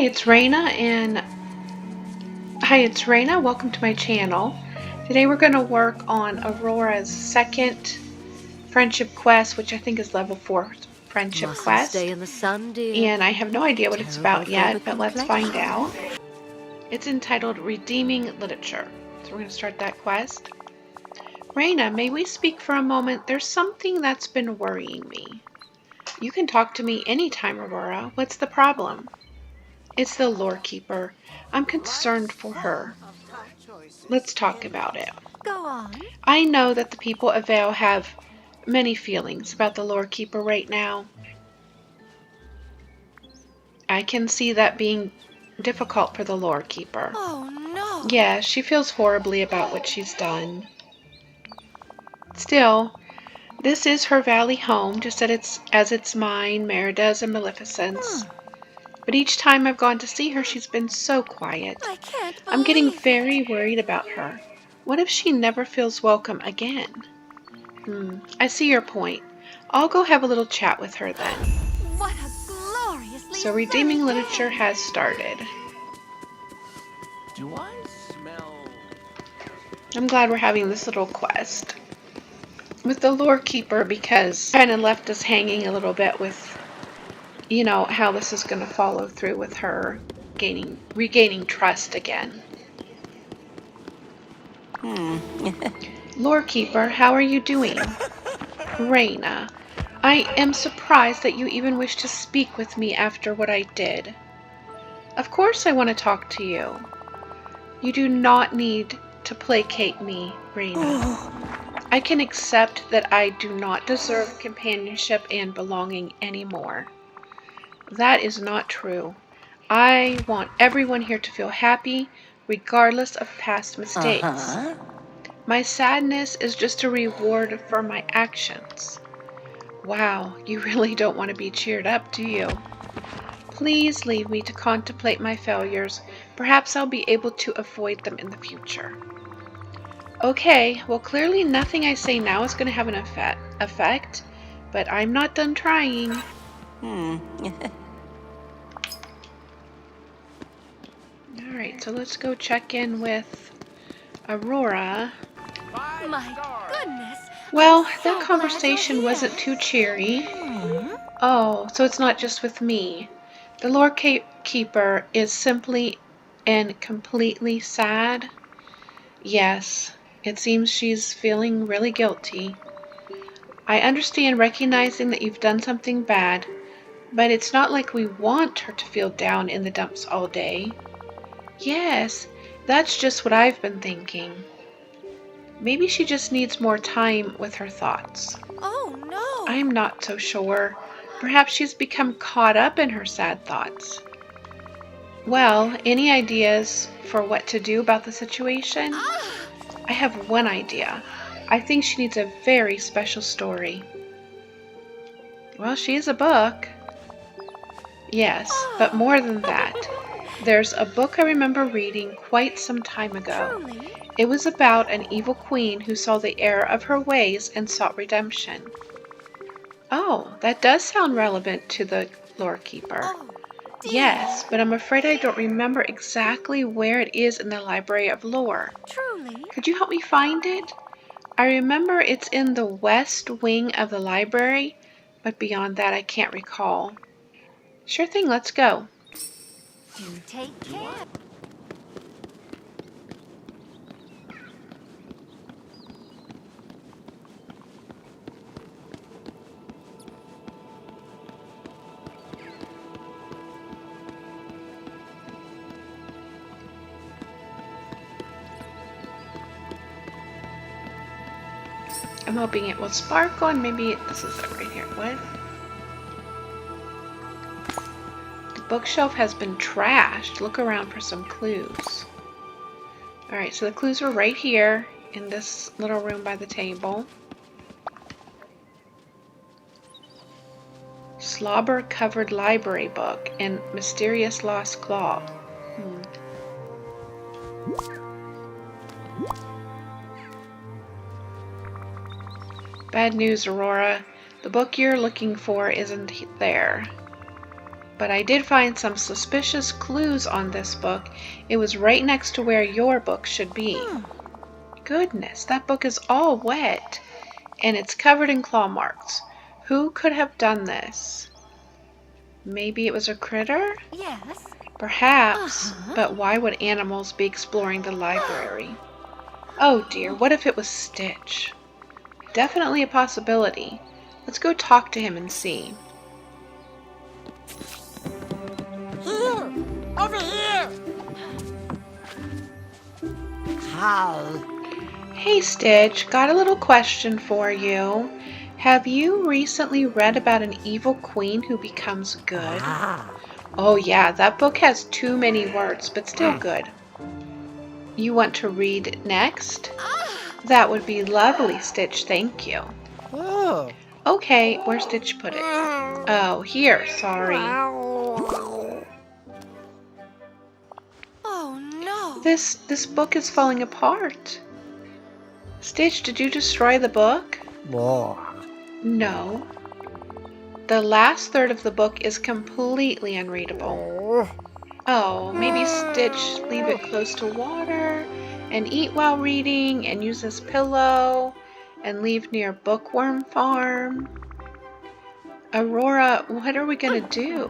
It's Raina and it's Raina. Welcome to my channel. Today we're going to work on Aurora's second friendship quest, which I think is level 4 friendship quest. Stay in the sun, dear. And I have no idea what it's about yet, but let's find out. complexion. It's entitled Redeeming Literature. So we're going to start that quest. Raina, may we speak for a moment? There's something that's been worrying me. You can talk to me anytime, Aurora. What's the problem? It's the lore keeper. I'm concerned for her. Let's talk about it. Go on. I know that the people of Vale have many feelings about the lore keeper right now. I can see that being difficult for the lore keeper. Oh no. Yeah, she feels horribly about what she's done. Still, this is her valley home, just as it's mine, Merida's, and Maleficent's. But each time I've gone to see her, she's been so quiet. I can't believe I'm getting very worried about her. What if she never feels welcome again? I see your point. I'll go have a little chat with her then. What a gloriously So Redeeming sunny Literature day. has started. Do I smell? I'm glad we're having this little quest with the lore keeper because kind of left us hanging a little bit with, you know, how this is going to follow through with her regaining trust again. Lore keeper, how are you doing? Raina, I am surprised that you even wish to speak with me after what I did. Of course I want to talk to you. You do not need to placate me, Raina. I can accept that I do not deserve companionship and belonging anymore. That is not true. I want everyone here to feel happy, regardless of past mistakes. My sadness is just a reward for my actions. Wow, you really don't want to be cheered up, do you? Please leave me to contemplate my failures. Perhaps I'll be able to avoid them in the future. Okay, well clearly nothing I say now is going to have an effect, but I'm not done trying. Alright, so let's go check in with Aurora. My goodness. Well, I'm so that glad conversation you're wasn't here. too cheery. Oh, so it's not just with me. The lore keeper is simply and completely sad. Yes, it seems she's feeling really guilty. I understand recognizing that you've done something bad, but it's not like we want her to feel down in the dumps all day. Yes, that's just what I've been thinking. Maybe she just needs more time with her thoughts. Oh no. I'm not so sure. Perhaps she's become caught up in her sad thoughts. Well, any ideas for what to do about the situation? I have one idea. I think she needs a very special story. Well, she is a book. Yes, but more than that. There's a book I remember reading quite some time ago. Truly? It was about an evil queen who saw the error of her ways and sought redemption. Oh, that does sound relevant to the lore keeper. Oh, dear. Yes, but I'm afraid I don't remember exactly where it is in the Library of Lore. Truly? Could you help me find it? I remember it's in the west wing of the library, but beyond that I can't recall. Sure thing, let's go. Do take care. I'm hoping it will sparkle and maybe this is it right here. What? The bookshelf has been trashed. Look around for some clues. Alright, so the clues are right here in this little room by the table. Slobber-covered library book and mysterious lost claw. Bad news, Aurora. The book you're looking for isn't there. But I did find some suspicious clues on this book. It was right next to where your book should be. Goodness, that book is all wet, and it's covered in claw marks. Who could have done this? Maybe it was a critter? Yes. Perhaps, but why would animals be exploring the library? Oh dear, what if it was Stitch? Definitely a possibility. Let's go talk to him and see. Here! Over here! How? Hey Stitch, got a little question for you. Have you recently read about an evil queen who becomes good? Oh yeah, that book has too many words, but still good. You want to read next? That would be lovely, Stitch, thank you. Oh. Okay, where's Stitch put it? Oh, here, sorry. Oh no. This book is falling apart. Stitch, did you destroy the book? No. The last third of the book is completely unreadable. Oh, maybe Stitch leave it close to water and eat while reading and use this pillow and leave near Bookworm Farm. Aurora, what are we going to do?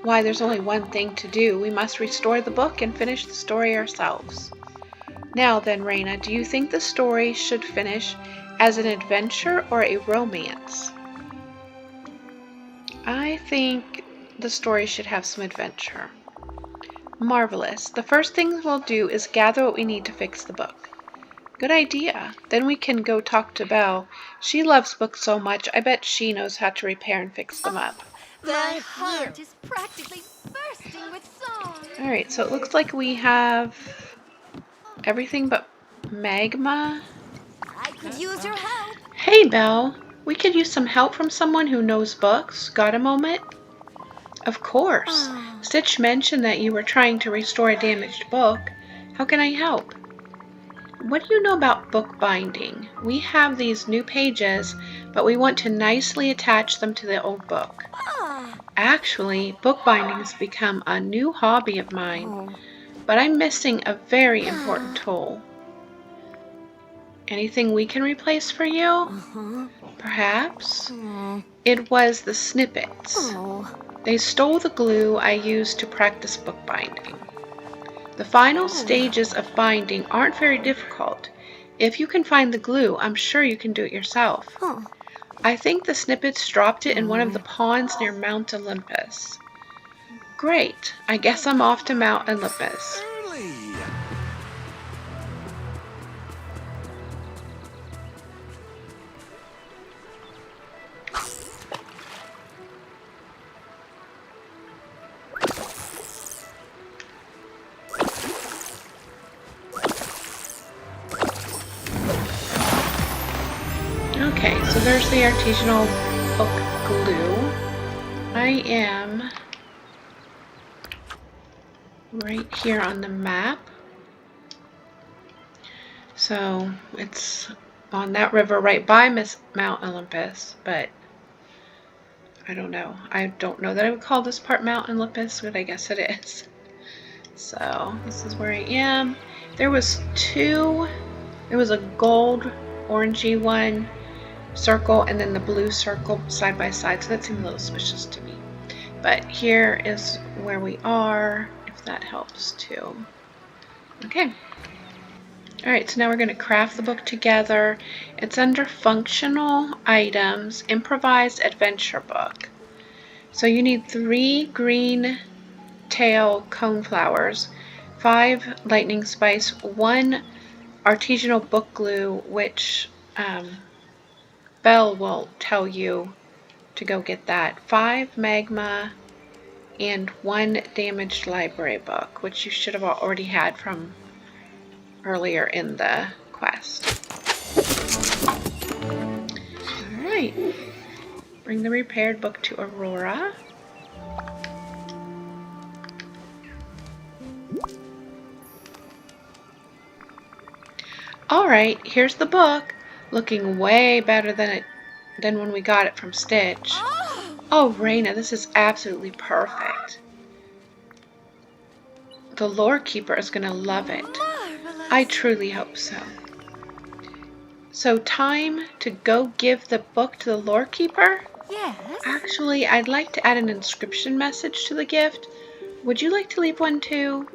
Why, there's only one thing to do. We must restore the book and finish the story ourselves. Now then, Raina, do you think the story should finish as an adventure or a romance? I think the story should have some adventure. Marvelous. The first thing we'll do is gather what we need to fix the book. Good idea. Then we can go talk to Belle. She loves books so much, I bet she knows how to repair and fix them up. My heart is practically bursting with song. Alright, so it looks like we have everything but magma. I could use your help. Hey, Belle. We could use some help from someone who knows books. Got a moment? Of course. Stitch mentioned that you were trying to restore a damaged book. How can I help? What do you know about bookbinding? We have these new pages, but we want to nicely attach them to the old book. Actually, bookbinding has become a new hobby of mine, but I'm missing a very important tool. Anything we can replace for you? Perhaps? It was the snippets. They stole the glue I used to practice bookbinding. The final stages of binding aren't very difficult. If you can find the glue, I'm sure you can do it yourself. I think the snippets dropped it in one of the ponds near Mount Olympus. Great. I guess I'm off to Mount Olympus. Okay, so there's the artisanal book glue. I am right here on the map. So it's on that river right by Mount Olympus, but I don't know. I don't know that I would call this part Mount Olympus, but I guess it is. So this is where I am. There was a gold orangey one circle and then the blue circle side by side, so that seemed a little suspicious to me. But here is where we are, if that helps too. Okay. Alright, so now we're going to craft the book together. It's under functional items, improvised adventure book. So you need 3 green tail coneflowers, 5 lightning spice, 1 artisanal book glue, which Belle will tell you to go get that, 5 magma, and 1 damaged library book, which you should have already had from earlier in the quest. Alright, bring the repaired book to Aurora. Alright, here's the book, looking way better than when we got it from Stitch. Oh, Raina, this is absolutely perfect. The lore keeper is going to love it. Marvelous. I truly hope so. So time to go give the book to the lore keeper? Yes. Actually, I'd like to add an inscription message to the gift. Would you like to leave one too?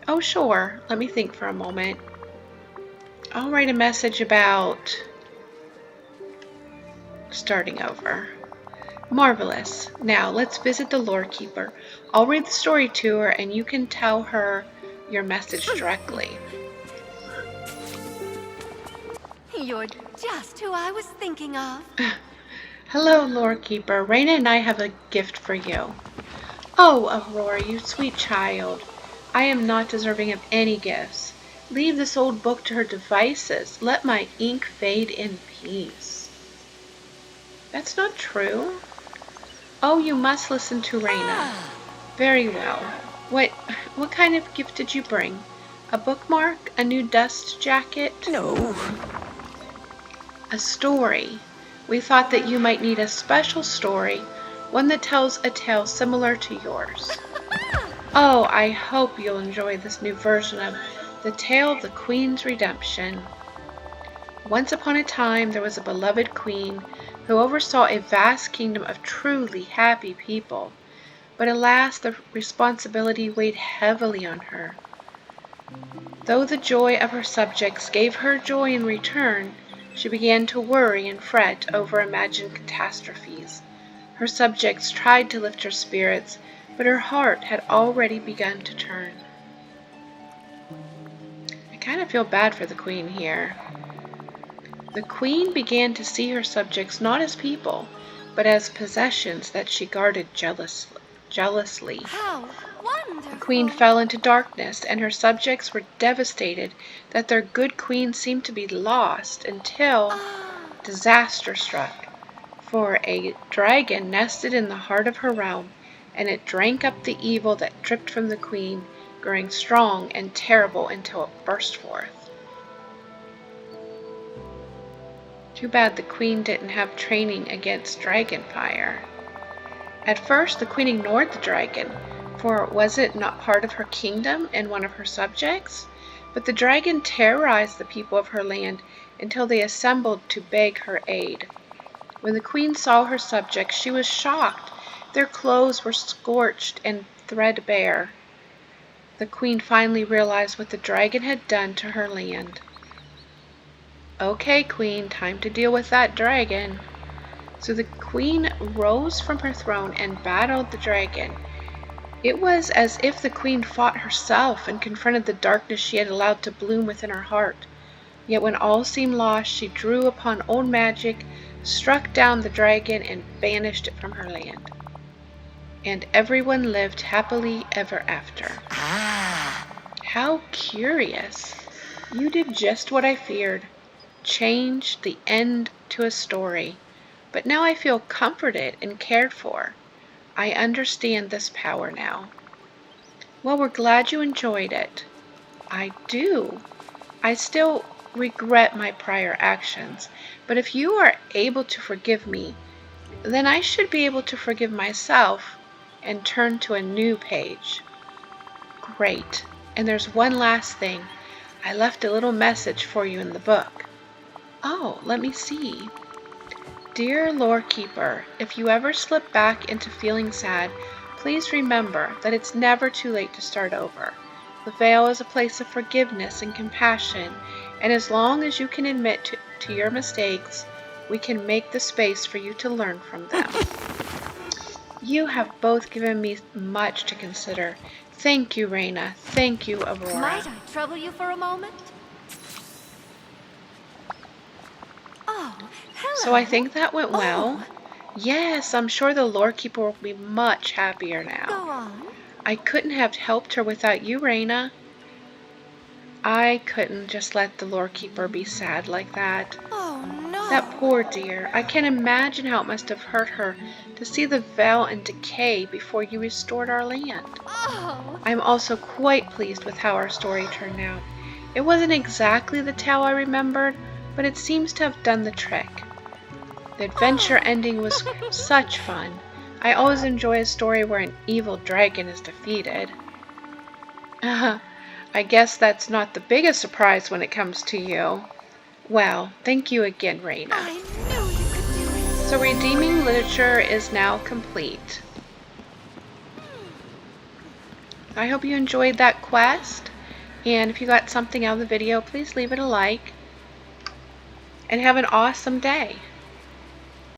Oh, sure. Let me think for a moment. I'll write a message about starting over. Marvelous. Now, let's visit the lore keeper. I'll read the story to her and you can tell her your message directly. You're just who I was thinking of. Hello, lore keeper. Raina and I have a gift for you. Oh, Aurora, you sweet child. I am not deserving of any gifts. Leave this old book to her devices. Let my ink fade in peace. That's not true. Oh, you must listen to Raina. Very well. What kind of gift did you bring? A bookmark? A new dust jacket? No. A story. We thought that you might need a special story, one that tells a tale similar to yours. Oh, I hope you'll enjoy this new version of The Tale of the Queen's Redemption. Once upon a time, there was a beloved queen who oversaw a vast kingdom of truly happy people. But alas, the responsibility weighed heavily on her. Though the joy of her subjects gave her joy in return, she began to worry and fret over imagined catastrophes. Her subjects tried to lift her spirits, but her heart had already begun to turn. I kind of feel bad for the queen here. The queen began to see her subjects not as people, but as possessions that she guarded jealously. How wonderful. The queen fell into darkness, and her subjects were devastated that their good queen seemed to be lost until disaster struck. For a dragon nested in the heart of her realm, and it drank up the evil that dripped from the queen, growing strong and terrible until it burst forth. Too bad the queen didn't have training against dragon fire. At first, the queen ignored the dragon, for was it not part of her kingdom and one of her subjects? But the dragon terrorized the people of her land until they assembled to beg her aid. When the queen saw her subjects, she was shocked. Their clothes were scorched and threadbare. The queen finally realized what the dragon had done to her land. Okay, queen, time to deal with that dragon. So the queen rose from her throne and battled the dragon. It was as if the queen fought herself and confronted the darkness she had allowed to bloom within her heart. Yet when all seemed lost, she drew upon old magic, struck down the dragon, and banished it from her land. And everyone lived happily ever after. How curious. You did just what I feared. Changed the end to a story. But now I feel comforted and cared for. I understand this power now. Well, we're glad you enjoyed it. I do. I still regret my prior actions, but if you are able to forgive me, then I should be able to forgive myself and turn to a new page. Great. And there's one last thing. I left a little message for you in the book. Oh, let me see. Dear lore keeper, if you ever slip back into feeling sad, please remember that it's never too late to start over. The Vale is a place of forgiveness and compassion, and as long as you can admit to your mistakes, we can make the space for you to learn from them. You have both given me much to consider. Thank you, Raina. Thank you, Aurora. Might I trouble you for a moment? Oh, hello. So I think that went well. Yes, I'm sure the lore keeper will be much happier now. Go on. I couldn't have helped her without you, Raina. I couldn't just let the lore keeper be sad like that. Oh, no. That poor dear. I can imagine how it must have hurt her to see the Vale in decay before you restored our land. Oh. I'm also quite pleased with how our story turned out. It wasn't exactly the tale I remembered, but it seems to have done the trick. The adventure ending was such fun. I always enjoy a story where an evil dragon is defeated. I guess that's not the biggest surprise when it comes to you. Well, thank you again, Raina. I knew you could do it. So redeeming literature is now complete. I hope you enjoyed that quest. And if you got something out of the video, please leave it a like. And have an awesome day.